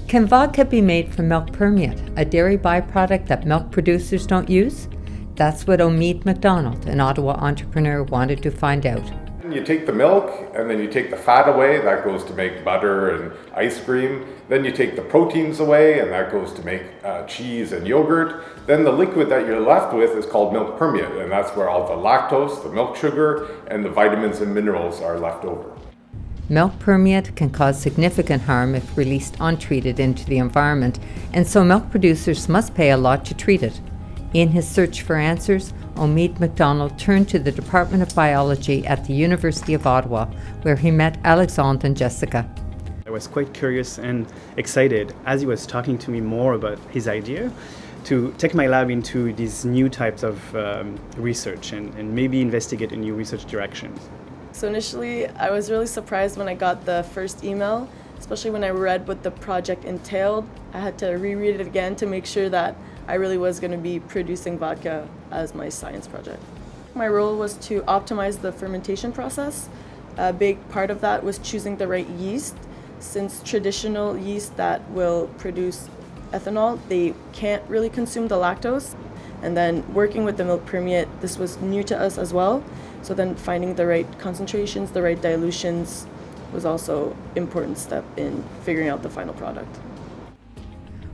Can vodka be made from milk permeate, a dairy byproduct that milk producers don't use? That's what Omid McDonald, an Ottawa entrepreneur, wanted to find out. You take the milk and then you take the fat away, that goes to make butter and ice cream. Then you take the proteins away and that goes to make cheese and yogurt. Then the liquid that you're left with is called milk permeate, and that's where all the lactose, the milk sugar, and the vitamins and minerals are left over. Milk permeate can cause significant harm if released untreated into the environment, and so milk producers must pay a lot to treat it. In his search for answers, Omid McDonald turned to the Department of Biology at the University of Ottawa, where he met Alexandre and Jessica. I was quite curious and excited as he was talking to me more about his idea to take my lab into these new types of research and maybe investigate a new research direction. So initially, I was really surprised when I got the first email, especially when I read what the project entailed. I had to reread it again to make sure that I really was going to be producing vodka as my science project. My role was to optimize the fermentation process. A big part of that was choosing the right yeast. Since traditional yeast that will produce ethanol, they can't really consume the lactose. And then working with the milk permeate, this was new to us as well. So then finding the right concentrations, the right dilutions was also an important step in figuring out the final product.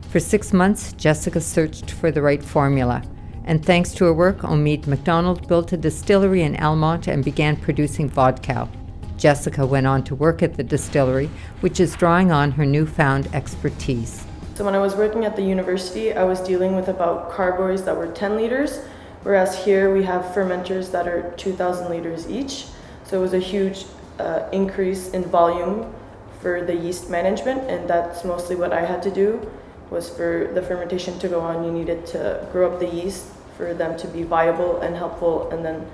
For 6 months, Jessica searched for the right formula, and thanks to her work, Omid McDonald built a distillery in Almonte and began producing vodka. Jessica went on to work at the distillery, which is drawing on her newfound expertise. So when I was working at the university, I was dealing with about carboys that were 10 liters, whereas here we have fermenters that are 2,000 liters each. So it was a huge increase in volume for the yeast management, and that's mostly what I had to do. Was for the fermentation to go on, you needed to grow up the yeast for them to be viable and helpful, and then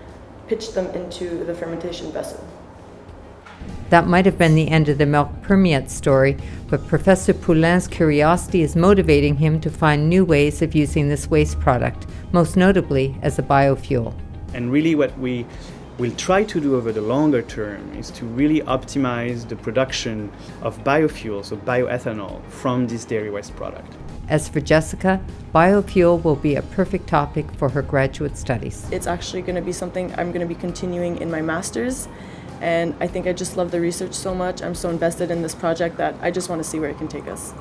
pitch them into the fermentation vessel. That might have been the end of the milk permeate story, but Professor Poulin's curiosity is motivating him to find new ways of using this waste product, most notably as a biofuel. And really what we will try to do over the longer term is to really optimize the production of biofuels, so bioethanol, from this dairy waste product. As for Jessica, biofuel will be a perfect topic for her graduate studies. It's actually going to be something I'm going to be continuing in my master's, and I think I just love the research so much. I'm so invested in this project that I just want to see where it can take us.